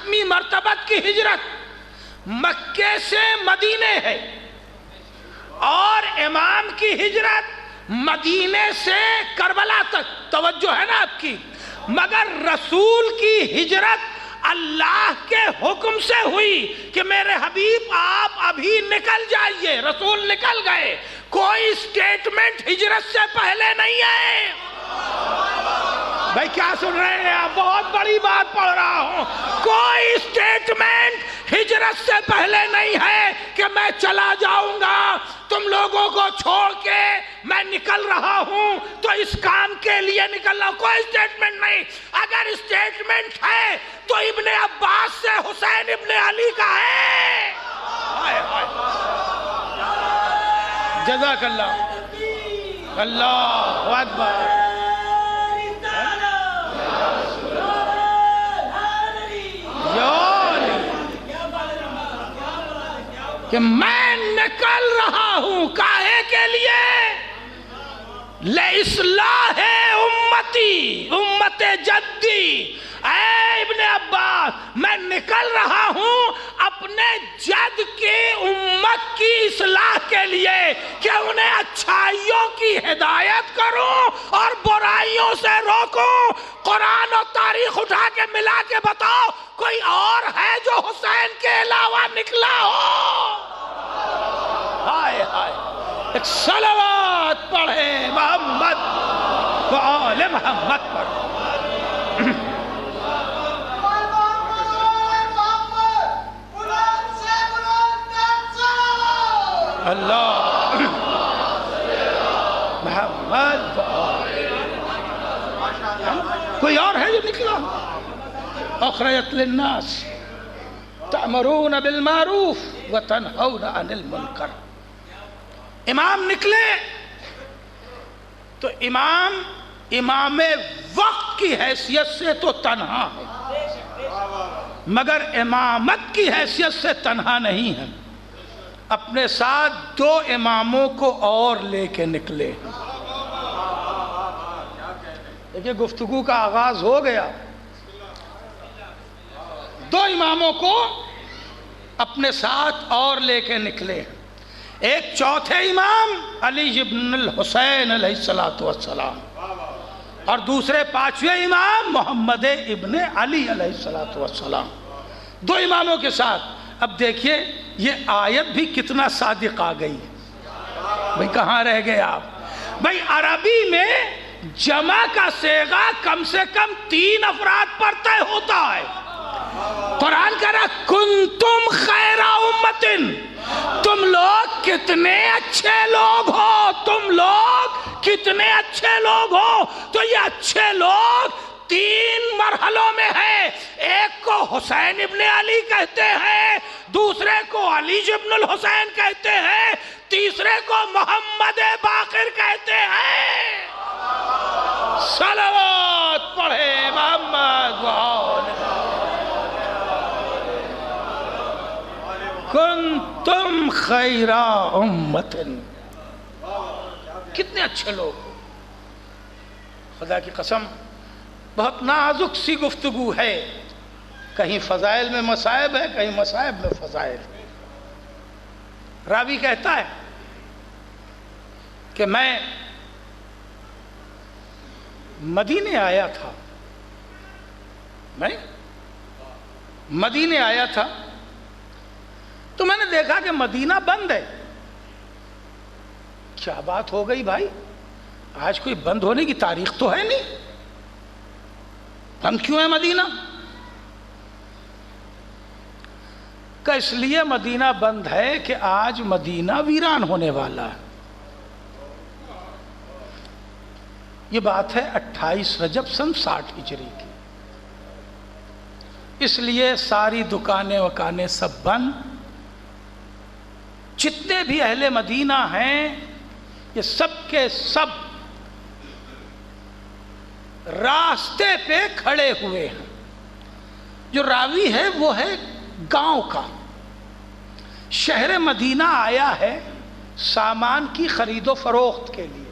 8ویں مرتبت کی ہجرت مکے سے مدینے ہے، اور امام کی ہجرت مدینے سے کربلا تک، توجہ ہے نا آپ کی، مگر رسول کی ہجرت اللہ کے حکم سے ہوئی کہ میرے حبیب آپ ابھی نکل جائیے، رسول نکل گئے، کوئی سٹیٹمنٹ ہجرت سے پہلے نہیں ہے۔ بھائی کیا سن رہے ہیں آپ؟ بہت بڑی بات پڑھ رہا ہوں۔ کوئی سٹیٹمنٹ ہجرت سے پہلے نہیں ہے کہ میں چلا جاؤں گا تم لوگوں کو چھوڑ کے، میں نکل رہا ہوں تو اس کام کے لیے نکل رہا ہوں، کوئی سٹیٹمنٹ نہیں۔ اگر سٹیٹمنٹ ہے تو ابن عباس سے حسین ابن علی کا ہے۔ جزاک اللہ، اللہ اکبر۔ کہ میں نکل رہا ہوں کاہے کے لیے؟ لِإِصْلَاحِ امتی، امت جدی۔ اے ابن عباس، میں نکل رہا ہوں اپنے جد کی امت کی اصلاح کے لیے کہ انہیں اچھائیوں کی ہدایت کروں اور برائیوں سے روکوں۔ قرآن و تاریخ اٹھا کے ملا کے بتاؤ کوئی اور ہے جو حسین کے علاوہ نکلا ہو؟ ہائے ہائے، ایک صلوات پڑھے محمد و آل محمد پر۔ اللہ محمد و آل۔ کوئی اور ہے جو نکلا؟ اخرجت للناس تأمرون بالمعروف وتنہون عن المنکر۔ امام نکلے تو امام وقت کی حیثیت سے تو تنہا ہے، مگر امامت کی حیثیت سے تنہا نہیں ہے، اپنے ساتھ 2 اماموں کو اور لے کے نکلے۔ دیکھیں گفتگو کا آغاز ہو گیا، 2 اماموں کو اپنے ساتھ اور لے کے نکلے، ایک چوتھے امام علی ابن الحسین علیہ السلام، اور دوسرے 5ویں امام محمد ابن علی علیہ السلام، 2 اماموں کے ساتھ۔ اب دیکھیے یہ آیت بھی کتنا صادق آ گئی۔ بھئی کہاں رہ گئے آپ؟ بھئی عربی میں جمع کا صیغہ کم سے کم 3 افراد پر طے ہوتا ہے۔ قرآن کہہ رہا کنتم خیر امتن، تم لوگ کتنے اچھے لوگ ہو، تم لوگ کتنے اچھے لوگ ہو۔ تو یہ اچھے لوگ 3 مرحلوں میں ہے، ایک کو حسین ابن علی کہتے ہیں، دوسرے کو علی ابن الحسین کہتے ہیں، تیسرے کو محمد باقر کہتے ہیں۔ صلوات پڑھے محمد و آل۔ کنتم خیر امت، کتنے اچھے لوگ ہو۔ خدا کی قسم بہت نازک سی گفتگو ہے، کہیں فضائل میں مصائب ہے، کہیں مصائب میں فضائل ہے۔ راوی کہتا ہے کہ میں مدینے آیا تھا تو میں نے دیکھا کہ مدینہ بند ہے۔ کیا بات ہو گئی بھائی، آج کوئی بند ہونے کی تاریخ تو ہے نہیں، بند کیوں ہے مدینہ؟ کہ اس لیے مدینہ بند ہے کہ آج مدینہ ویران ہونے والا ہے۔ یہ بات ہے 28 رجب سن 60 ہجری کی، اس لیے ساری دکانیں وکانیں سب بند، جتنے بھی اہل مدینہ ہیں یہ سب کے سب راستے پہ کھڑے ہوئے ہیں۔ جو راوی ہے وہ ہے گاؤں کا، شہر مدینہ آیا ہے سامان کی خرید و فروخت کے لیے،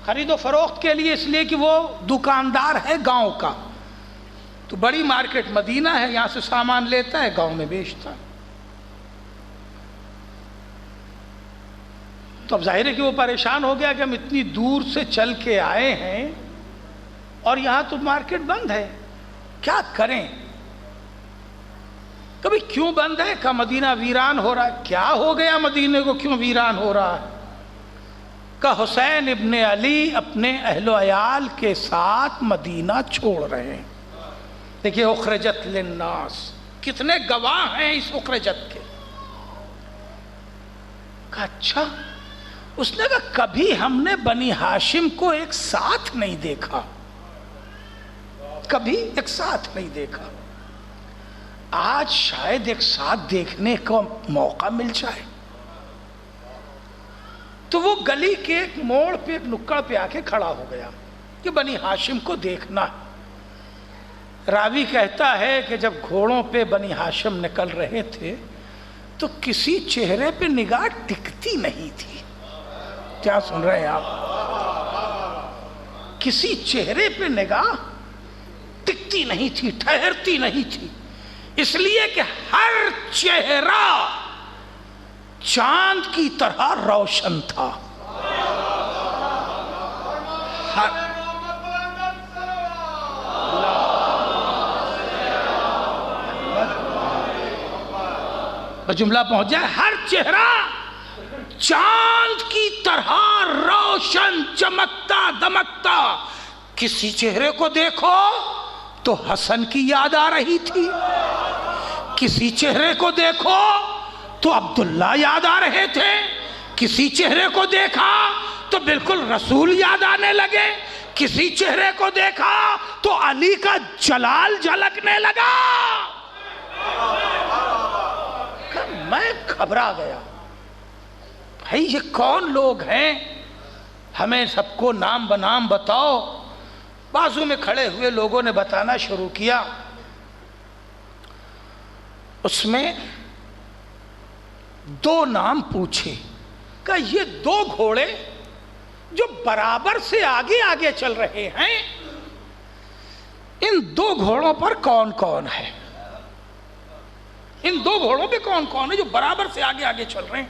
خرید و فروخت کے لیے، اس لیے کہ وہ دکاندار ہے گاؤں کا۔ تو بڑی مارکیٹ مدینہ ہے، یہاں سے سامان لیتا ہے، گاؤں میں بیچتا ہے۔ تو اب ظاہر ہے کہ وہ پریشان ہو گیا کہ ہم اتنی دور سے چل کے آئے ہیں اور یہاں تو مارکیٹ بند ہے، کیا کریں؟ کبھی کیوں بند ہے؟ کہ مدینہ ویران ہو رہا ہے۔ کیا ہو گیا مدینے کو، کیوں ویران ہو رہا ہے؟ کہ حسین ابن علی اپنے اہل و عیال کے ساتھ مدینہ چھوڑ رہے ہیں۔ دیکھیے اخرجت للناس، کتنے گواہ ہیں اس اخرجت کے۔ کہا اچھا، اس نے کہا کبھی ہم نے بنی ہاشم کو ایک ساتھ نہیں دیکھا، کبھی ایک ساتھ نہیں دیکھا، آج شاید ایک ساتھ دیکھنے کا موقع مل جائے۔ تو وہ گلی کے ایک موڑ پہ، ایک نکڑ پہ آ کے کھڑا ہو گیا کہ بنی ہاشم کو دیکھنا۔ راوی کہتا ہے کہ جب گھوڑوں پہ بنی ہاشم نکل رہے تھے تو کسی چہرے پہ نگاہ ٹکتی نہیں تھی۔ کیا سن رہے ہیں آپ؟ کسی چہرے پہ نگاہ ٹکتی نہیں تھی، ٹھہرتی نہیں تھی، اس لیے کہ ہر چہرہ چاند کی طرح روشن تھا۔ جملہ پہنچ جائے، ہر چہرہ چاند کی طرح روشن، چمکتا دمکتا۔ کسی چہرے کو دیکھو تو حسن کی یاد آ رہی تھی، کسی چہرے کو دیکھو تو عبداللہ یاد آ رہے تھے، کسی چہرے کو دیکھا تو بالکل رسول یاد آنے لگے، کسی چہرے کو دیکھا تو علی کا جلال جھلکنے لگا۔ میں گھبرا گیا، بھائی یہ کون لوگ ہیں؟ ہمیں سب کو نام بنام بتاؤ۔ بازو میں کھڑے ہوئے لوگوں نے بتانا شروع کیا۔ اس میں 2 نام پوچھے کہ یہ 2 گھوڑے جو برابر سے آگے آگے چل رہے ہیں، ان 2 گھوڑوں پر کون کون ہے؟ ان 2 گھوڑوں پہ کون کون ہے جو برابر سے آگے آگے چل رہے ہیں؟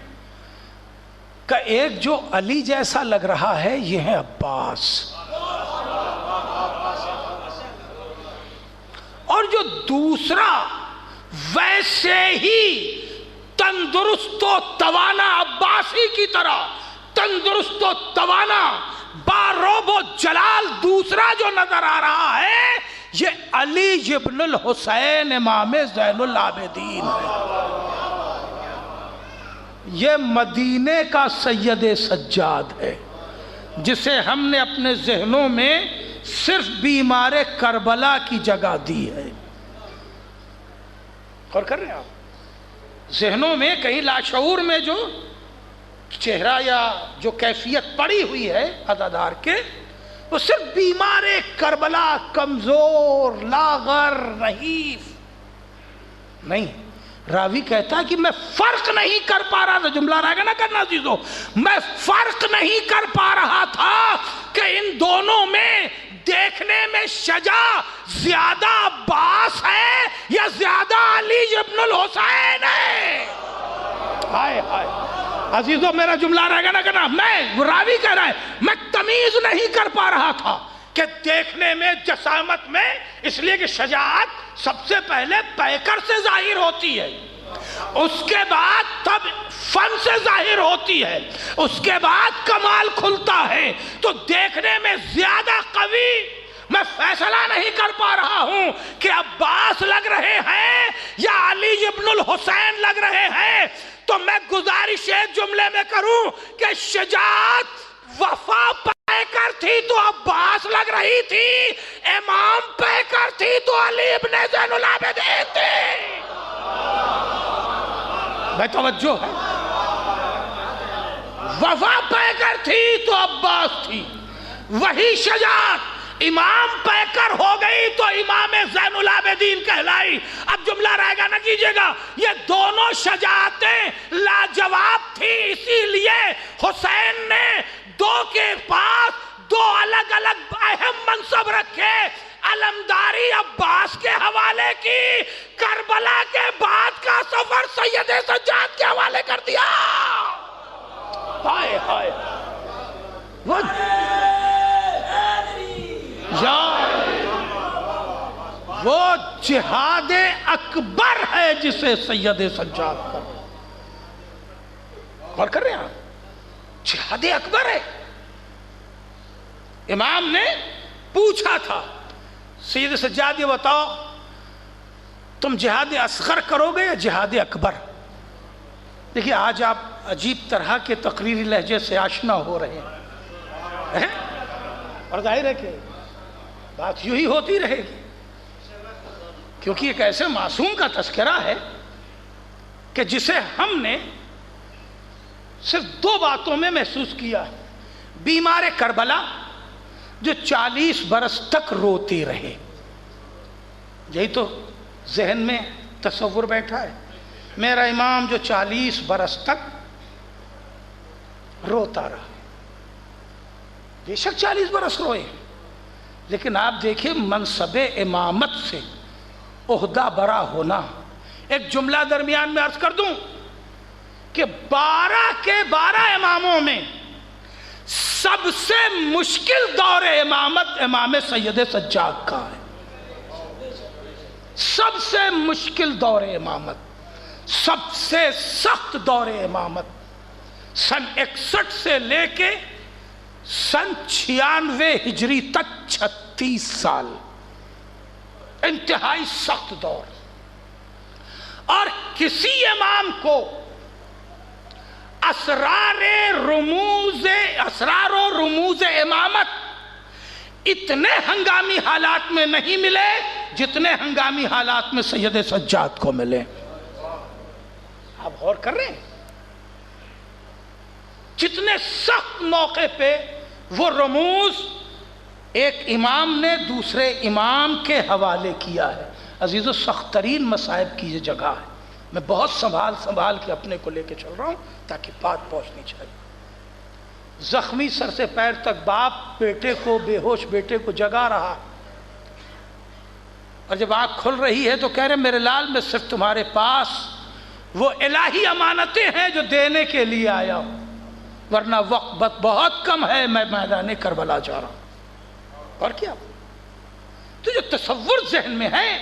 کہ ایک جو علی جیسا لگ رہا ہے یہ ہے عباس، اور جو دوسرا ویسے ہی تندرست و توانا، عباسی کی طرح تندرست و توانا، باروب و جلال دوسرا جو نظر آ رہا ہے، یہ علی ابن الحسین امام زین العابدین ہے۔ یہ مدینے کا سید سجاد ہے، جسے ہم نے اپنے ذہنوں میں صرف بیمار کربلا کی جگہ دی ہے۔ غور کر رہے ہیں آپ؟ ذہنوں میں کہیں لاشعور میں جو چہرہ یا جو کیفیت پڑی ہوئی ہے عزادار کے، وہ صرف بیمار کربلا، کمزور، لاغر، نحیف نہیں۔ راوی کہتا ہے کہ میں فرق نہیں کر پا رہا تھا، جملہ رہے گا نا کرنا عزیزو، میں فرق نہیں کر پا رہا تھا کہ ان دونوں میں دیکھنے میں شجاع زیادہ عباس ہے یا زیادہ علی ابن الحسین ہے۔ ہائے ہائے عزیزو، میرا جملہ رہے گا نا کرنا، میں راوی کہہ رہا ہے میں تمیز نہیں کر پا رہا تھا کہ دیکھنے میں، جسامت میں، اس لیے کہ شجاعت سب سے پہلے پیکر سے ظاہر ہوتی ہے، اس کے بعد تب فن سے ظاہر ہوتی ہے، اس کے بعد کمال کھلتا ہے۔ تو دیکھنے میں زیادہ قوی میں فیصلہ نہیں کر پا رہا ہوں کہ عباس لگ رہے ہیں یا علی ابن الحسین لگ رہے ہیں۔ تو میں گزارش ایک جملے میں کروں کہ شجاعت وفا پیکر تھی تو عباس لگ رہی تھی، امام پیکر تھی تو علی ابن زین العابدین تھی۔ بھائی توجہ ہے، وفا پیکر تھی تو عباس تھی، وہی شجاعت امام پیکر ہو گئی تو امام زین العابدین کہلائی۔ اب جملہ رہے گا نہ کیجئے گا، یہ دونوں شجاعتیں لاجواب تھی، اسی لیے حسین نے 2 کے پاس 2 الگ الگ اہم منصب رکھے۔ علمداری عباس کے حوالے کی، کربلا کے بعد کا سفر سید سجاد کے حوالے کر دیا. ہائے ہائے وہ جہاد اکبر ہے جسے سید سجاد کر اور کر رہے ہیں آپ. جہاد اکبر ہے. امام نے پوچھا تھا سید سجاد یہ بتاؤ تم جہاد اصغر کرو گے یا جہاد اکبر؟ دیکھیے آج آپ عجیب طرح کے تقریری لہجے سے آشنا ہو رہے ہیں اور ظاہر ہے کہ بات یوں ہی ہوتی رہے گی، کیونکہ ایک ایسے معصوم کا تذکرہ ہے کہ جسے ہم نے صرف 2 باتوں میں محسوس کیا. بیمار کربلا جو 40 برس تک روتے رہے، یہی تو ذہن میں تصور بیٹھا ہے. میرا امام جو 40 برس تک روتا رہا. بے شک 40 برس روئے، لیکن آپ دیکھیں منصب امامت سے عہدہ برا ہونا. ایک جملہ درمیان میں عرض کر دوں کہ 12 کے 12 اماموں میں سب سے مشکل دور امامت امام سید سجاد کا ہے. سب سے مشکل دور امامت، سب سے سخت دور امامت سن 61 سے لے کے سن 96 ہجری تک 36 سال انتہائی سخت دور. اور کسی امام کو اسرار و رموز امامت اتنے ہنگامی حالات میں نہیں ملے جتنے ہنگامی حالات میں سید سجاد کو ملے. آپ غور کر رہے ہیں جتنے سخت موقع پہ وہ رموز ایک امام نے دوسرے امام کے حوالے کیا ہے. عزیزو سخت ترین مصائب کی یہ جگہ ہے. میں بہت سنبھال کے اپنے کو لے کے چل رہا ہوں تاکہ بات پہنچنی چاہیے. زخمی سر سے پیر تک باپ بیٹے کو، بے ہوش بیٹے کو جگا رہا، اور جب آنکھ کھل رہی ہے تو کہہ رہے میرے لال میں صرف تمہارے پاس وہ الہی امانتیں ہیں جو دینے کے لیے آیا ہوں، ورنہ وقت بہت کم ہے، میں میدان کربلا جا رہا ہوں. اور کیا تو جو تصور ذہن میں ہے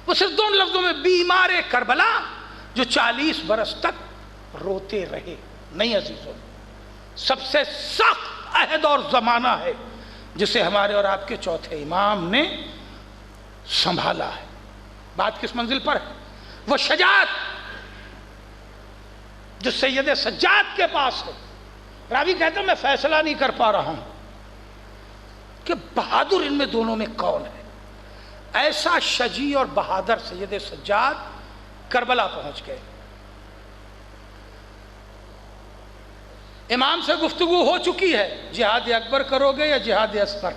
وہ صرف 2 لفظوں میں بیمار کربلا جو 40 برس تک روتے رہے. نہیں عزیزوں، سب سے سخت عہد اور زمانہ ہے جسے ہمارے اور آپ کے چوتھے امام نے سنبھالا ہے. بات کس منزل پر ہے؟ وہ شجاعت جو سید سجاد کے پاس ہے. راوی کہتے ہیں میں فیصلہ نہیں کر پا رہا ہوں کہ بہادر ان میں دونوں میں کون ہے. ایسا شجیع اور بہادر سید سجاد کربلا پہنچ گئے. امام سے گفتگو ہو چکی ہے، جہاد اکبر کرو گے یا جہاد اصغر؟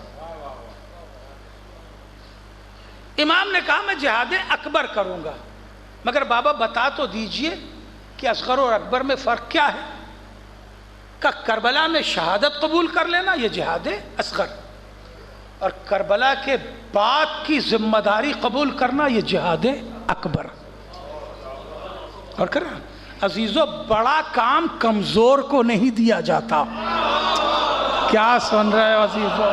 امام نے کہا میں جہاد اکبر کروں گا، مگر بابا بتا تو دیجئے کہ اصغر اور اکبر میں فرق کیا ہے؟ کہ کربلا میں شہادت قبول کر لینا یہ جہاد اصغر، اور کربلا کے بعد کی ذمہ داری قبول کرنا یہ جہاد اکبر. اور کرنا عزیزو بڑا کام کمزور کو نہیں دیا جاتا. کیا سن رہے ہو عزیزو؟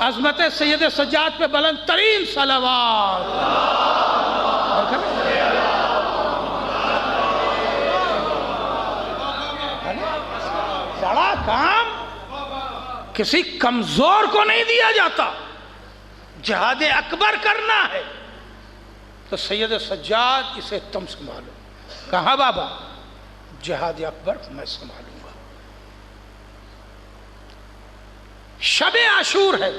عظمت سید سجاد پہ بلند ترین صلوات. اور کرنا بڑا کام کسی کمزور کو نہیں دیا جاتا. جہاد اکبر کرنا ہے تو سید سجاد اسے تم سنبھالو. کہاں بابا؟ جہاد اکبر میں سنبھالوں گا. شب عاشور ہے،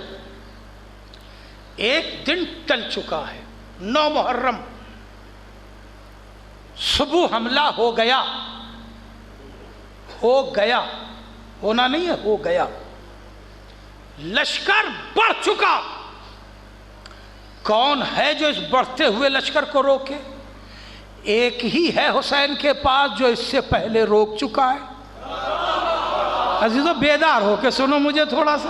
ایک دن ٹل چکا ہے، 9 محرم. صبح حملہ ہو گیا، ہونا نہیں ہے، ہو گیا. لشکر بڑھ چکا. کون ہے جو اس بڑھتے ہوئے لشکر کو روکے؟ ایک ہی ہے حسین کے پاس جو اس سے پہلے روک چکا ہے. عزیزو بیدار ہو کے سنو مجھے تھوڑا سا.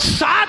7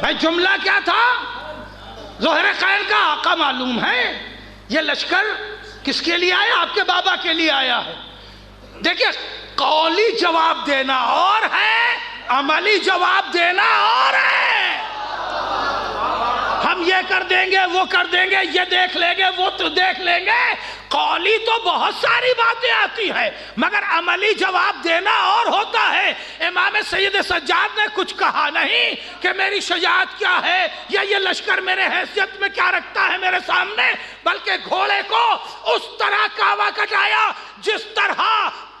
بھائی جملہ کیا تھا؟ ظہر خیر کا آقا معلوم ہے، یہ لشکر کس کے لیے آیا؟ آپ کے بابا کے لیے آیا ہے۔ دیکھیں، قولی جواب دینا اور ہے، عملی جواب دینا اور ہے۔ ہم یہ کر دیں گے، وہ کر دیں گے، یہ دیکھ لیں گے، وہ تو دیکھ لیں گے۔ قولی تو بہت ساری باتیں آتی ہیں، مگر عملی جواب دینا اور ہوتا ہے۔ امام سید سجاد نے کچھ کہا نہیں کہ میری شجاعت کیا ہے یا یہ لشکر میرے حیثیت میں کیا رکھتا ہے میرے سامنے، بلکہ گھوڑے کو اس طرح کاوا کٹایا جس طرح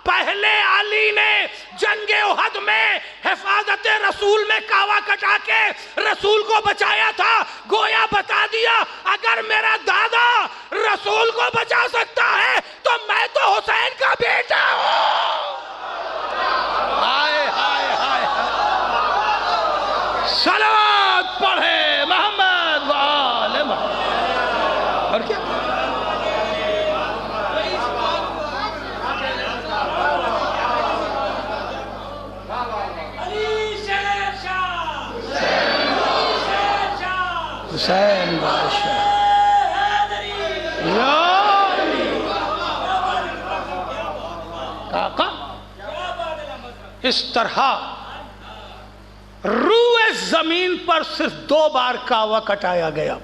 پہلے علی نے جنگ احد میں حفاظت رسول میں کاوا کٹا کے رسول کو بچایا تھا۔ گویا بتا دیا، اگر میرا دادا رسول کو بچا سکتا ہے تو میں تو حسین کا بیٹا ہوں۔ ہائے ہائے ہائے، صلوات پڑھے محمد وآل محمد۔ اور کیا حسین بادشاہ آقا، اس طرح روئے زمین پر صرف 2 بار کاوا کٹایا گیا۔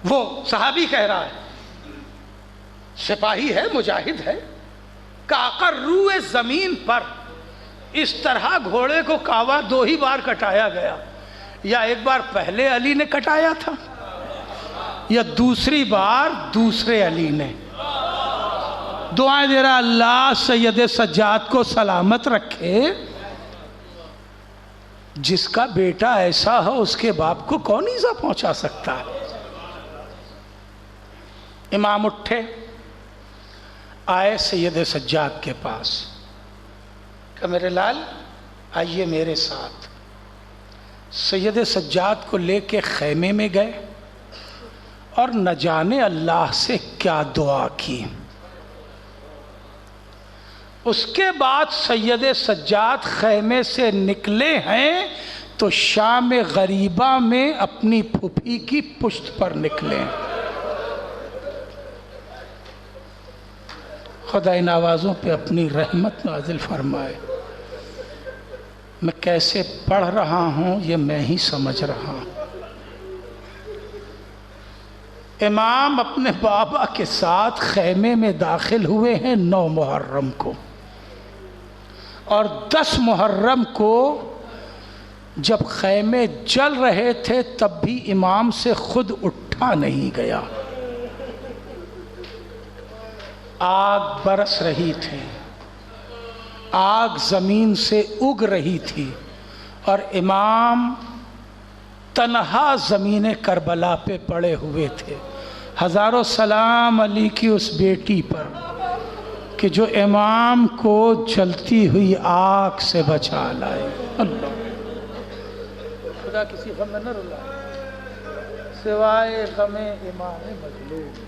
وہ صحابی کہہ رہا ہے، سپاہی ہے، مجاہد ہے، کہ آقا روئے زمین پر اس طرح گھوڑے کو کاوا 2 ہی بار کٹایا گیا، یا ایک بار پہلے علی نے کٹایا تھا یا دوسری بار دوسرے علی نے۔ دعائیں دے رہا، اللہ سید سجاد کو سلامت رکھے، جس کا بیٹا ایسا ہو اس کے باپ کو کون ایزا پہنچا سکتا ہے۔ امام اٹھے، آئے سید سجاد کے پاس، کہ میرے لال آئیے میرے ساتھ۔ سید سجاد کو لے کے خیمے میں گئے اور نہ جانے اللہ سے کیا دعا کی۔ اس کے بعد سید سجاد خیمے سے نکلے ہیں تو شام غریبہ میں اپنی پھوپھی کی پشت پر نکلے۔ خدا ان آوازوں پہ اپنی رحمت نازل فرمائے۔ میں کیسے پڑھ رہا ہوں یہ میں ہی سمجھ رہا ہوں۔ امام اپنے بابا کے ساتھ خیمے میں داخل ہوئے ہیں 9 محرم کو، اور 10 محرم کو جب خیمے جل رہے تھے تب بھی امام سے خود اٹھا نہیں گیا۔ آگ برس رہی تھی، آگ زمین سے اگ رہی تھی، اور امام تنہا زمین کربلا پہ پڑے ہوئے تھے۔ ہزاروں سلام علی کی اس بیٹی پر کہ جو امام کو جلتی ہوئی آگ سے بچا لائے۔ اللہ، خدا کسی غم میں نہ رلائے سوائے غم امام مظلوم۔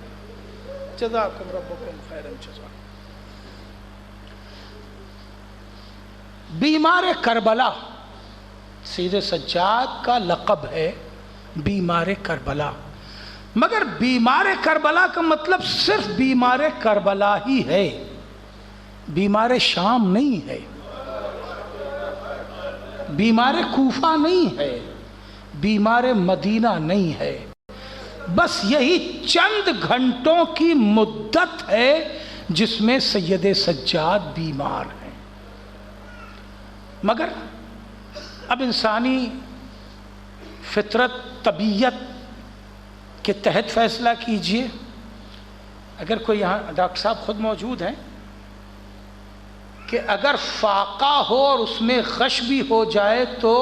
جزاکم ربکم خیرا جزا۔ بیمار کربلا سید سجاد کا لقب ہے، بیمار کربلا، مگر بیمار کربلا کا مطلب صرف بیمار کربلا ہی ہے، بیمار شام نہیں ہے، بیمار کوفہ نہیں ہے، بیمار مدینہ نہیں ہے۔ بس یہی چند گھنٹوں کی مدت ہے جس میں سید سجاد بیمار ہیں۔ مگر اب انسانی فطرت، طبیعت کے تحت فیصلہ کیجئے۔ اگر کوئی یہاں ڈاکٹر صاحب خود موجود ہیں کہ اگر فاقہ ہو اور اس میں غش بھی ہو جائے تو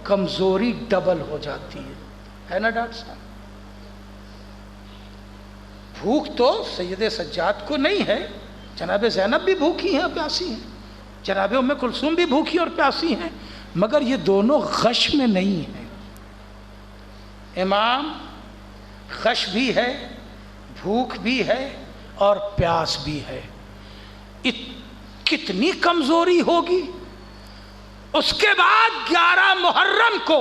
کمزوری ڈبل ہو جاتی ہے نا ڈاکٹر صاحب؟ بھوک تو سید سجاد کو نہیں ہے، جناب زینب بھی بھوکی ہیں اور پیاسی ہیں، جناب ام کلثوم بھی بھوکی اور پیاسی ہیں، مگر یہ دونوں غش میں نہیں ہیں۔ امام غش بھی ہے، بھوک بھی ہے اور پیاس بھی ہے۔ کتنی کمزوری ہوگی۔ اس کے بعد 11 محرم کو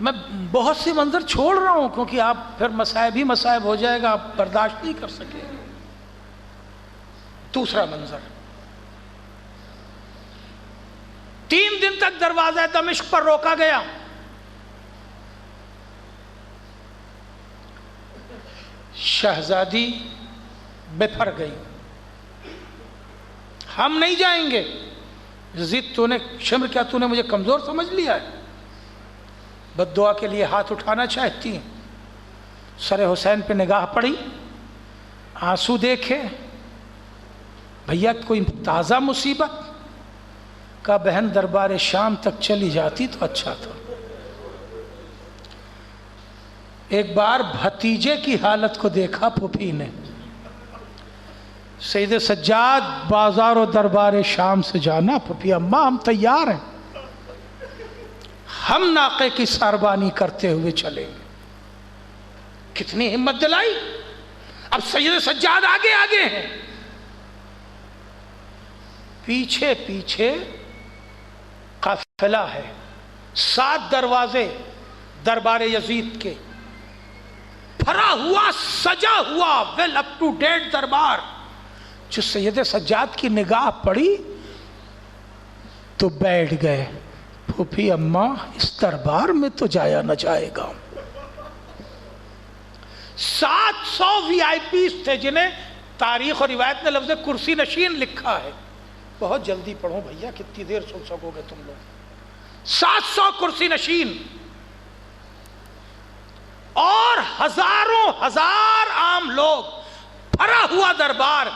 میں بہت سی منظر چھوڑ رہا ہوں کیونکہ آپ پھر مصائب ہی مصائب ہو جائے گا، آپ برداشت نہیں کر سکیں گے۔ دوسرا منظر، 3 دن تک دروازہ دمشق پر روکا گیا۔ شہزادی بپھر گئی، ہم نہیں جائیں گے۔ یزید تو نے شمر کیا تو نے مجھے کمزور سمجھ لیا ہے؟ بد دعا کے لیے ہاتھ اٹھانا چاہتی ہیں۔ سر حسین پہ نگاہ پڑی، آنسو دیکھے، بھیا کوئی تازہ مصیبت؟ کہا بہن دربار شام تک چلی جاتی تو اچھا تھا۔ ایک بار بھتیجے کی حالت کو دیکھا پھوپھی نے، سید سجاد بازار و دربار شام سے جانا؟ پھوپھی اماں ہم تیار ہیں، ہم ناقے کی ساربانی کرتے ہوئے چلیں گے۔ کتنی ہمت دلائی! اب سید سجاد آگے آگے ہیں، پیچھے پیچھے قافلہ ہے، 7 دروازے دربار یزید کے، بھرا ہوا سجا ہوا ویل اپ ٹو ڈیٹ دربار۔ جو سید سجاد کی نگاہ پڑی تو بیٹھ گئے۔ پھوپھی اماں اس دربار میں تو جایا نہ جائے گا۔ 700 وی آئی پیز تھے جنہیں تاریخ اور روایت نے لفظ کرسی نشین لکھا ہے۔ بہت جلدی پڑھو بھیا، کتنی دیر سن سکو گے تم لوگ؟ 700 کرسی نشین اور ہزاروں ہزار عام لوگ، بھرا ہوا دربار۔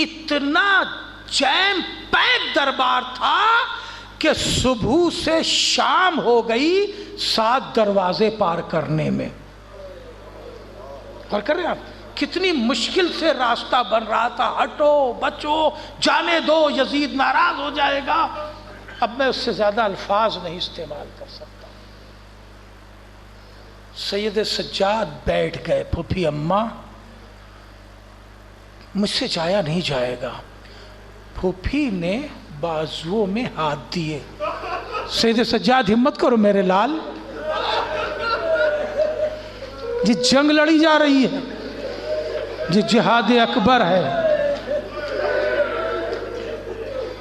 اتنا جیم پیک دربار تھا کہ صبح سے شام ہو گئی 7 دروازے پار کرنے میں۔ غور کر رہے ہیں آپ؟ کتنی مشکل سے راستہ بن رہا تھا، ہٹو بچو جانے دو یزید ناراض ہو جائے گا۔ اب میں اس سے زیادہ الفاظ نہیں استعمال کر سکتا۔ سید سجاد بیٹھ گئے، پھوپھی اماں مجھ سے جایا نہیں جائے گا۔ پھوپھی نے بازوؤں میں ہاتھ دیے۔ سید سجاد ہمت کرو میرے لال، یہ جنگ لڑی جا رہی ہے، یہ جہاد اکبر ہے،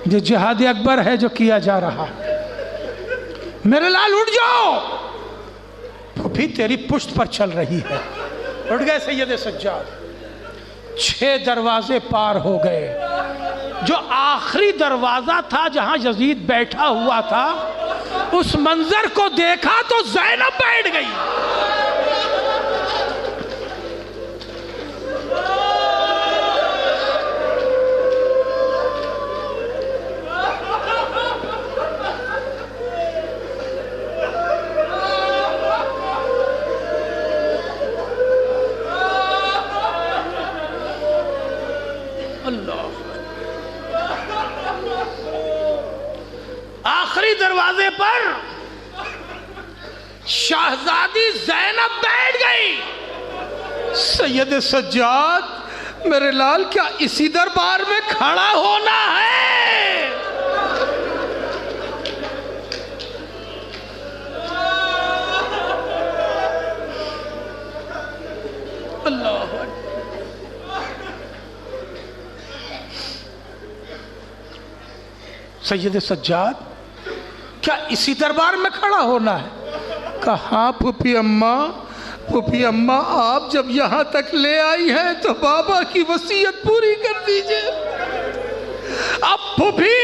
یہ جہاد اکبر ہے جو کیا جا رہا۔ میرے لال اٹھ جاؤ، پھوپھی تیری پشت پر چل رہی ہے۔ اٹھ گئے سید سجاد، 6 دروازے پار ہو گئے۔ جو آخری دروازہ تھا جہاں یزید بیٹھا ہوا تھا، اس منظر کو دیکھا تو زینب بیٹھ گئی۔ آخری دروازے پر شہزادی زینب بیٹھ گئی۔ سید سجاد میرے لال کیا اسی دربار میں کھڑا ہونا ہے؟ اللہ سید سجاد کیا اسی دربار میں کھڑا ہونا ہے؟ کہا ہاں پھوپھی اماں آپ جب یہاں تک لے آئی ہیں تو بابا کی وصیت پوری کر دیجئے۔ اب پھوپھی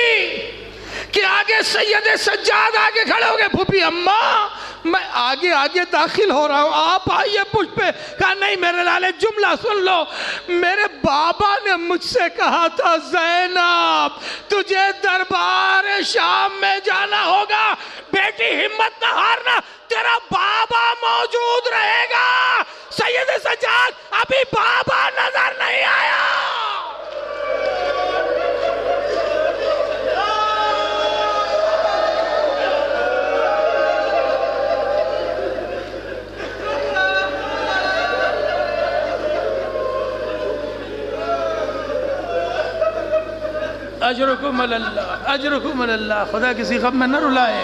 کہ آگے سید سجاد آگے کھڑے ہو گئے۔ پھوپھی اماں میں آگے آگے داخل ہو رہا ہوں، آپ آئیے پشت پہ۔ کہا نہیں میرے لالے جملہ سن لو، میرے بابا نے مجھ سے کہا تھا زینب تجھے دربار شام میں جانا ہوگا، بیٹی ہمت نہ ہارنا، تیرا بابا موجود رہے گا۔ سید سجاد ابھی بابا نظر نہیں آیا۔ اجرکم اللہ، اجرکم اللہ، خدا کسی غم میں نہ رلائے۔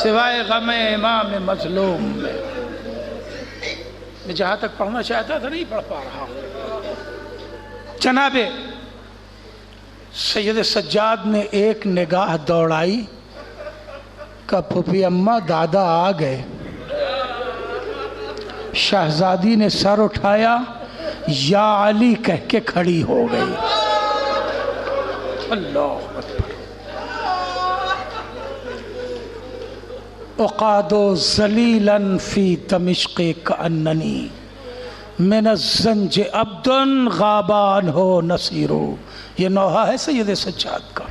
سوائے غم امام مظلوم میں جہاں تک پڑھنا چاہتا تھا نہیں پڑھ پا رہا ہوں۔ جناب سید سجاد نے ایک نگاہ دوڑائی کہ پھوپھی اماں دادا آ گئے۔ شہزادی نے سر اٹھایا، یا علی کہہ کے کھڑی ہو گئی۔ اللہ اکبر۔ اقعد ذلیلا فی دمشق کأننی من الزنج عبد غاب عنہ نصیر۔ یہ نوحہ ہے سید سجاد کا۔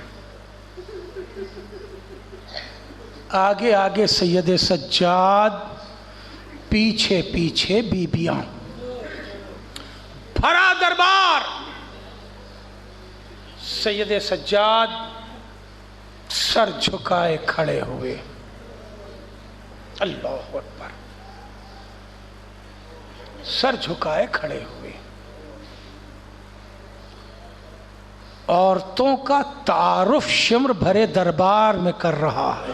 آگے آگے سید سجاد، پیچھے پیچھے بیبیاں، بھرا دربار۔ سید سجاد سر جھکائے کھڑے ہوئے۔ اللہ اکبر۔ سر جھکائے کھڑے ہوئے۔ عورتوں کا تعارف شمر بھرے دربار میں کر رہا ہے۔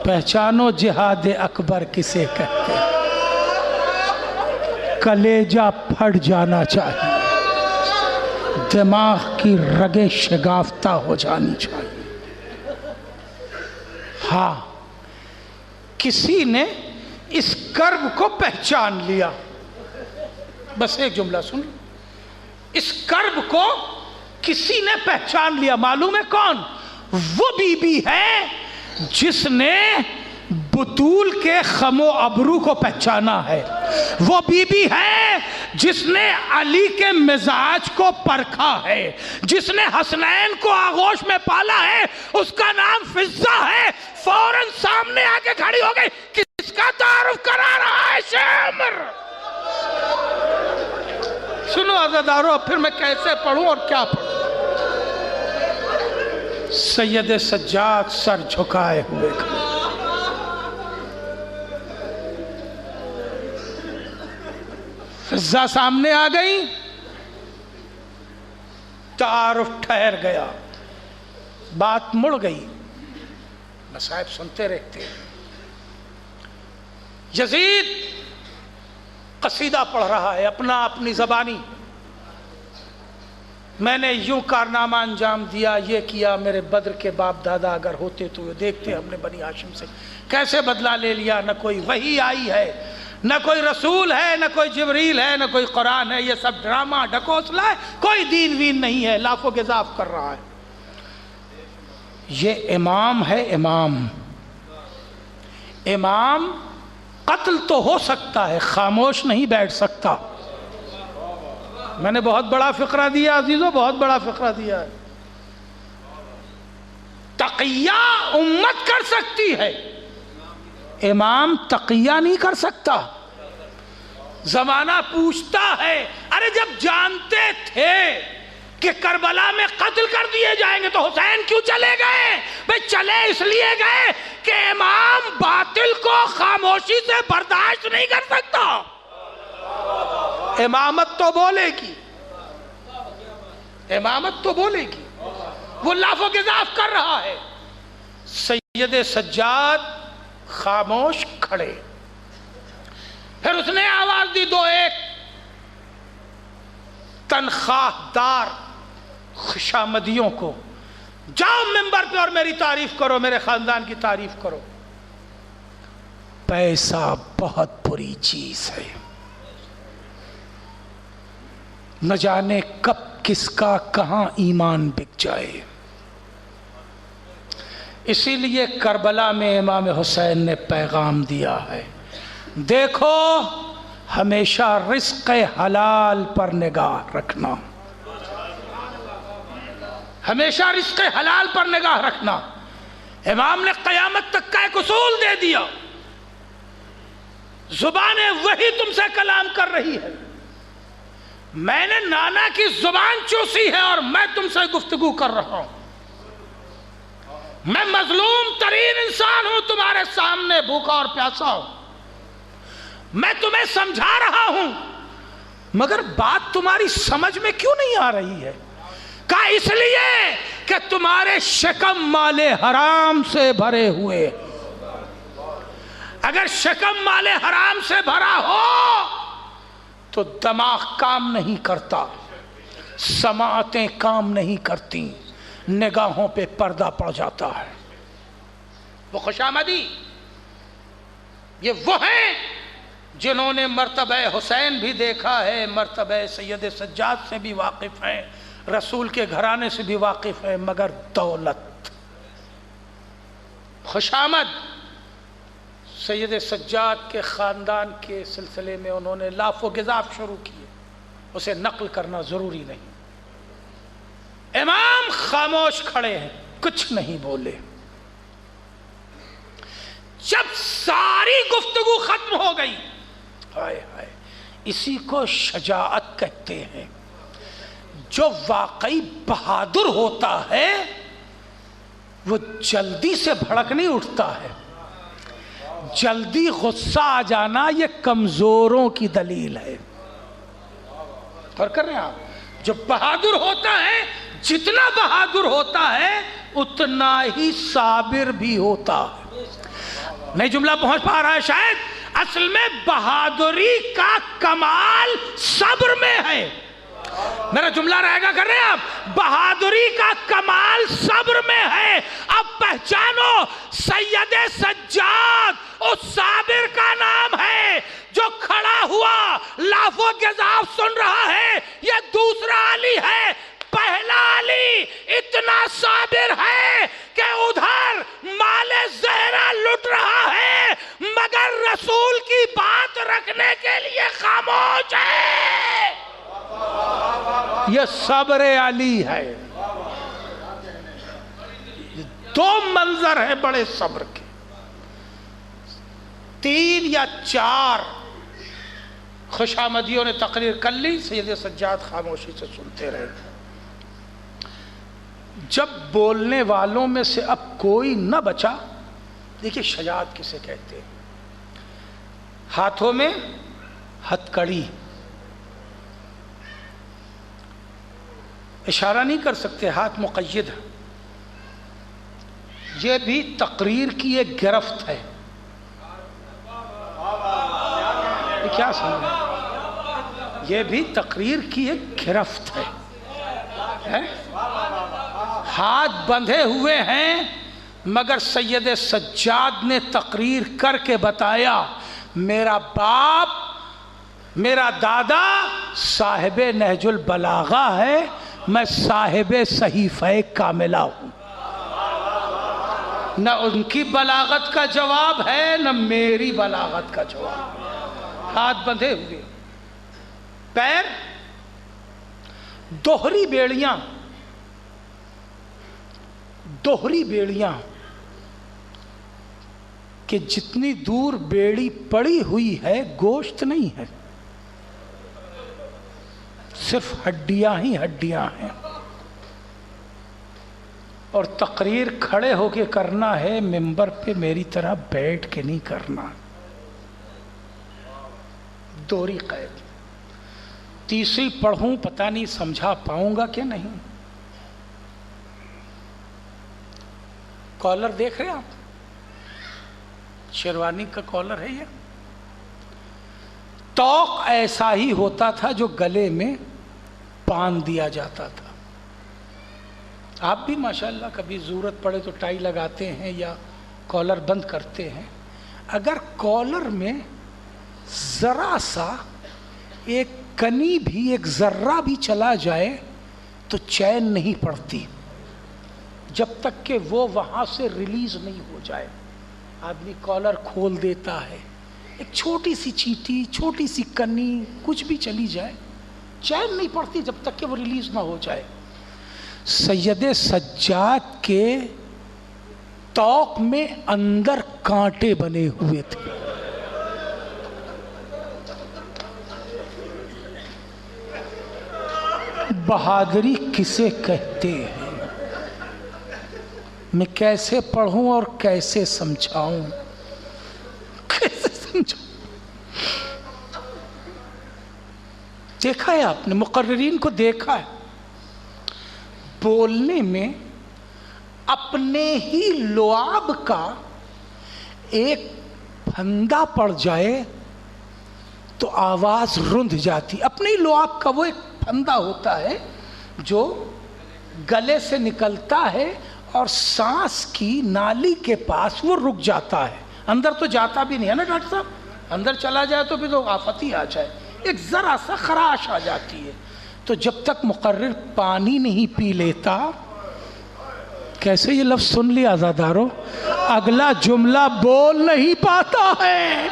پہچانو جہاد اکبر کسے کہتے ہیں؟ کلیجہ پھٹ جانا چاہیے، دماغ کی رگیں شگافتہ ہو جانی چاہیے۔ ہاں، کسی نے اس کرب کو پہچان لیا۔ بس ایک جملہ سن، اس کرب کو کسی نے پہچان لیا۔ معلوم ہے کون؟ وہ بی بی ہے جس نے بطول کے خم و ابرو کو پہچانا ہے۔ وہ بی بی ہے جس نے علی کے مزاج کو پرکھا ہے، جس نے حسنین کو آغوش میں پالا ہے۔ اس کا نام فضہ ہے۔ فوراً سامنے آکے کھڑی ہو گئی۔ کس کا تعارف کرا رہا ہے شمر؟ سنو عزیزارو، پھر میں کیسے پڑھوں اور کیا پڑھوں؟ سید سجاد سر جھکائے ہوئے کھڑے۔ فضہ سامنے آ گئی، تعارف ٹھہر گیا، بات مڑ گئی۔ صاحب سنتے رہتے۔ یزید قصیدہ پڑھ رہا ہے اپنی زبانی۔ میں نے یوں کارنامہ انجام دیا، یہ کیا، میرے بدر کے باپ دادا اگر ہوتے تو یہ دیکھتے ہم نے بنی ہاشم سے کیسے بدلہ لے لیا۔ نہ کوئی وحی آئی ہے، نہ کوئی رسول ہے، نہ کوئی جبریل ہے، نہ کوئی قرآن ہے۔ یہ سب ڈرامہ ڈھکوسلا ہے، کوئی دین وین نہیں ہے، لاف و گزاف کر رہا ہے۔ یہ امام ہے، امام قتل تو ہو سکتا ہے، خاموش نہیں بیٹھ سکتا۔ میں نے بہت بڑا فقرہ دیا عزیزو، بہت بڑا فقرہ دیا ہے۔ تقیہ امت کر سکتی ہے، امام تقیہ نہیں کر سکتا۔ زمانہ پوچھتا ہے، ارے جب جانتے تھے کہ کربلا میں قتل کر دیے جائیں گے تو حسین کیوں چلے گئے؟ بھئی چلے اس لیے گئے کہ امام باطل کو خاموشی سے برداشت نہیں کر سکتا۔ امامت تو بولے گی، امامت تو بولے گی۔ وہ لاف و گزاف کر رہا ہے۔ سید سجاد خاموش کھڑے۔ پھر اس نے آواز دی دو ایک تنخواہ دار خوشامدیوں کو، جاؤ ممبر پہ اور میری تعریف کرو، میرے خاندان کی تعریف کرو۔ پیسہ بہت بری چیز ہے، نہ جانے کب کس کا کہاں ایمان بک جائے۔ اسی لیے کربلا میں امام حسین نے پیغام دیا ہے، دیکھو ہمیشہ رزق حلال پر نگاہ رکھنا، ہمیشہ رزق حلال پر نگاہ رکھنا۔ امام نے قیامت تک کا ایک اصول دے دیا، زبان وہی تم سے کلام کر رہی ہے، میں نے نانا کی زبان چوسی ہے اور میں تم سے گفتگو کر رہا ہوں۔ میں مظلوم ترین انسان ہوں، تمہارے سامنے بھوکا اور پیاسا ہوں، میں تمہیں سمجھا رہا ہوں، مگر بات تمہاری سمجھ میں کیوں نہیں آ رہی ہے؟ کہا اس لیے کہ تمہارے شکم مال حرام سے بھرے ہوئے. اگر شکم مال حرام سے بھرا ہو تو دماغ کام نہیں کرتا، سماعتیں کام نہیں کرتی، نگاہوں پہ پردہ پڑ جاتا ہے. وہ خوشامدی یہ وہ ہیں جنہوں نے مرتبہ حسین بھی دیکھا ہے، مرتبہ سید سجاد سے بھی واقف ہیں، رسول کے گھرانے سے بھی واقف ہیں، مگر دولت. خوشامد سید سجاد کے خاندان کے سلسلے میں انہوں نے لاف و گزاف شروع کیے، اسے نقل کرنا ضروری نہیں. امام خاموش کھڑے ہیں، کچھ نہیں بولے. جب ساری گفتگو ختم ہو گئی، ہائے ہائے، اسی کو شجاعت کہتے ہیں. جو واقعی بہادر ہوتا ہے وہ جلدی سے بھڑک نہیں اٹھتا ہے. جلدی غصہ آ جانا یہ کمزوروں کی دلیل ہے. فرق کر رہے ہیں آپ؟ جو بہادر ہوتا ہے، جتنا بہادر ہوتا ہے اتنا ہی صابر بھی ہوتا ہے. نہیں جملہ پہنچ پا رہا ہے شاید؟ اصل میں بہادری کا کمال صبر میں ہے. میرا جملہ رہے گا، کر رہے ہیں آپ؟ بہادری کا کمال صبر میں ہے. اب پہچانو، سید سجاد اس صابر کا نام ہے جو کھڑا ہوا لاف و گزاف سن رہا ہے. یہ دوسرا علی ہے. پہلا علی اتنا صابر ہے کہ ادھر مال زہرا لٹ رہا ہے مگر رسول کی بات رکھنے کے لیے خاموش ہے. یہ صبر علی ہے. دو منظر ہیں بڑے صبر کے. 3 یا 4 خوشامدیوں نے تقریر کر لی، سید سجاد خاموشی سے سنتے رہے. جب بولنے والوں میں سے اب کوئی نہ بچا، دیکھیے شجاعت کسے کہتے ہیں. ہاتھوں میں ہتھ کڑی، اشارہ نہیں کر سکتے، ہاتھ مقید ہے. یہ بھی تقریر کی ایک گرفت ہے. یہ کیا سمجھ؟ یہ بھی تقریر کی ایک گرفت ہے. ہاتھ بندھے ہوئے ہیں مگر سید سجاد نے تقریر کر کے بتایا، میرا باپ، میرا دادا صاحب نہج البلاغہ ہے، میں صاحب صحیفہ کاملہ ہوں. نہ ان کی بلاغت کا جواب ہے نہ میری بلاغت کا جواب. ہاتھ بندھے ہوئے، پیر دوہری بیڑیاں، دوہری بیڑیاں کہ جتنی دور بیڑی پڑی ہوئی ہے گوشت نہیں ہے، صرف ہڈیاں ہی ہڈیاں ہیں. اور تقریر کھڑے ہو کے کرنا ہے، ممبر پہ میری طرح بیٹھ کے نہیں کرنا. دوہری قید. تیسری پڑھوں پتہ نہیں سمجھا پاؤں گا کہ نہیں. کالر دیکھ رہے ہیں آپ؟ شیروانی کا کالر ہے یہ. توق ایسا ہی ہوتا تھا جو گلے میں باندھ دیا جاتا تھا. آپ بھی ماشاءاللہ کبھی ضرورت پڑے تو ٹائی لگاتے ہیں یا کالر بند کرتے ہیں. اگر کالر میں ذرا سا ایک کنی بھی، ایک ذرہ بھی چلا جائے تو چین نہیں پڑتی جب تک کہ وہ وہاں سے ریلیز نہیں ہو جائے. آدمی کالر کھول دیتا ہے، ایک چھوٹی سی چیٹی، چھوٹی سی کنی کچھ بھی چلی جائے، چین نہیں پڑتی جب تک کہ وہ ریلیز نہ ہو جائے. سید سجاد کے توق میں اندر کانٹے بنے ہوئے تھے. بہادری کسے کہتے ہیں؟ میں کیسے پڑھوں اور کیسے سمجھاؤں؟ کیسے سمجھاؤں؟ دیکھا ہے آپ نے، مقررین کو دیکھا ہے، بولنے میں اپنے ہی لعاب کا ایک پھندا پڑ جائے تو آواز رند جاتی. اپنے ہی لعاب کا وہ ایک پھندا ہوتا ہے جو گلے سے نکلتا ہے اور سانس کی نالی کے پاس وہ رک جاتا ہے. اندر تو جاتا بھی نہیں ہے نا ڈاکٹر صاحب, اندر چلا جائے تو پھر تو آفت ہی آ جائے, ایک ذرا سا خراش آ جاتی ہے. تو جب تک مقرر پانی نہیں پی لیتا, کیسے یہ لفظ سن لیا عزادارو, اگلا جملہ بول نہیں پاتا ہے,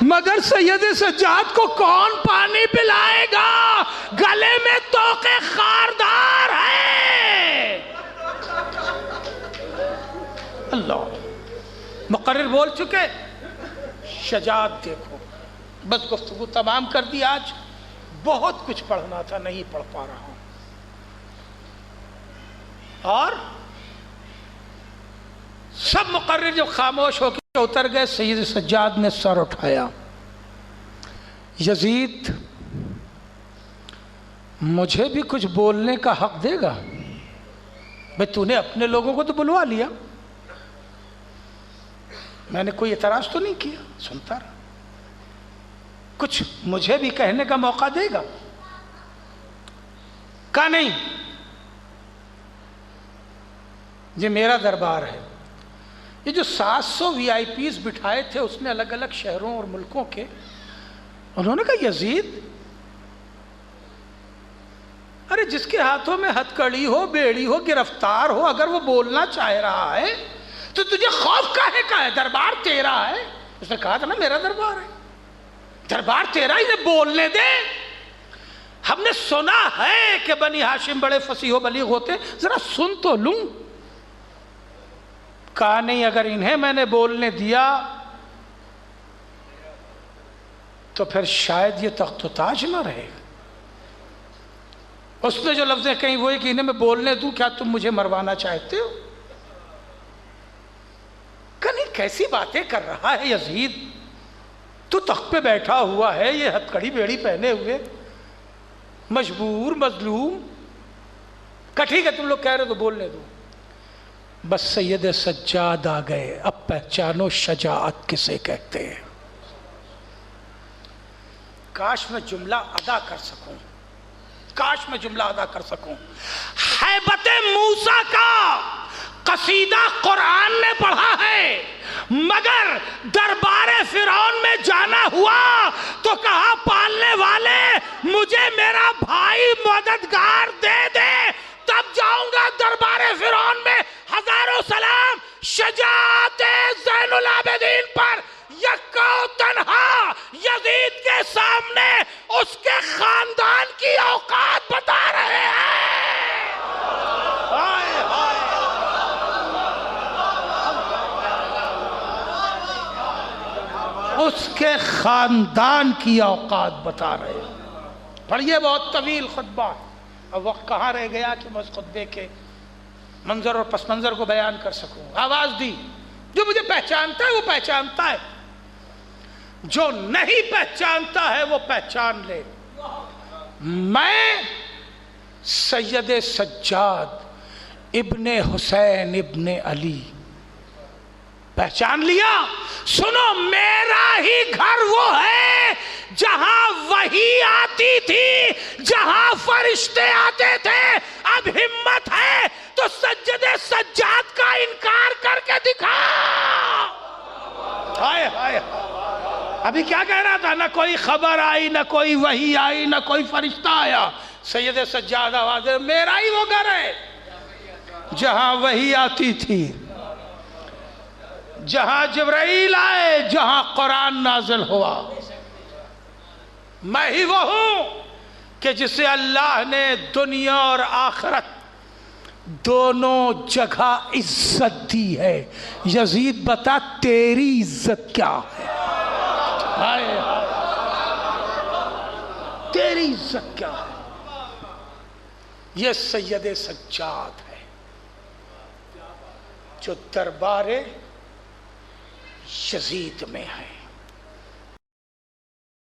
مگر سید سجاد کو کون پانی پلائے گا, گلے میں توقے خاردار ہے. اللہ, مقرر بول چکے, شجاعت دیکھو. بس گفتگو تمام کر دی. آج بہت کچھ پڑھنا تھا, نہیں پڑھ پا رہا ہوں. اور سب مقرر جو خاموش ہو کے اتر گئے, سید سجاد نے سر اٹھایا. یزید مجھے بھی کچھ بولنے کا حق دے گا؟ بھئی تو نے اپنے لوگوں کو تو بلوا لیا, میں نے کوئی اعتراض تو نہیں کیا, سنتا رہا. کچھ مجھے بھی کہنے کا موقع دے گا؟ کہا نہیں, یہ میرا دربار ہے. یہ جو 700 وی آئی پیز بٹھائے تھے اس نے الگ الگ شہروں اور ملکوں کے, انہوں نے کہا یزید ارے جس کے ہاتھوں میں ہتھ کڑی ہو, بیڑی ہو, گرفتار ہو, اگر وہ بولنا چاہ رہا ہے تو تجھے خوف کاہے کا ہے؟ دربار تیرا ہے. اس نے کہا تھا نا میرا دربار ہے, دربار تیرا, انہیں بولنے دے. ہم نے سنا ہے کہ بنی ہاشم بڑے فصیح و بلیغ ہوتے, ذرا سن تو لوں. کہا نہیں, اگر انہیں میں نے بولنے دیا تو پھر شاید یہ تخت و تاج نہ رہے. اس نے جو لفظیں کہیں وہ کہ انہیں میں بولنے دوں, کیا تم مجھے مروانا چاہتے ہو؟ کہ نہیں, کیسی باتیں کر رہا ہے یزید, تو تخت پہ بیٹھا ہوا ہے, یہ ہتھ کڑی بیڑی پہنے ہوئے, مجبور, مظلوم. کہ ٹھیک ہے تم لوگ کہہ رہے تو بولنے دو. بس سید سجاد آ گئے. اب پہچانو شجاعت کسے کہتے ہیں. کاش میں جملہ ادا کر سکوں, کاش میں جملہ ادا کر سکوں. ہیبت موسیٰ کا قصیدہ قرآن نے پڑھا ہے, مگر دربار فرعون میں جانا ہوا تو کہا پالنے والے مجھے میرا بھائی مددگار دے دے, تب جاؤں گا دربار فرعون میں. ہزاروں سلام شجاعت زین العابدین پر, یکا و تنہا یزید کے سامنے اس کے خاندان کی اوقات بتا رہے ہیں. ہائے ہائے, اس کے خاندان کی اوقات بتا رہے ہیں. پڑھیے, بہت طویل خطبہ. اب وقت کہاں رہ گیا کہ میں اس خطبے کے منظر اور پس منظر کو بیان کر سکوں. آواز دی, جو مجھے پہچانتا ہے وہ پہچانتا ہے, جو نہیں پہچانتا ہے وہ پہچان لے. میں سید سجاد ابن حسین ابن علی پہچان لیا. سنو, میرا ہی گھر وہ ہے جہاں وحی آتی تھی, جہاں فرشتے آتے تھے. اب ہمت ہے تو سید سجاد کا انکار کر کے دکھا. ہائے ہائے, ابھی کیا کہہ رہا تھا؟ نہ کوئی خبر آئی, نہ کوئی وحی آئی, نہ کوئی فرشتہ آیا. سید سجاد آواز دے, میرا ہی وہ گھر ہے جہاں وحی آتی تھی, جہاں جبرائیل آئے, جہاں قرآن نازل ہوا. میں ہی وہ ہوں کہ جسے اللہ نے دنیا اور آخرت دونوں جگہ عزت دی ہے. یزید بتا تیری عزت کیا ہے؟ ہائے تیری عزت کیا ہے؟ یہ سید سجاد ہے جو دربار یزید میں ہے.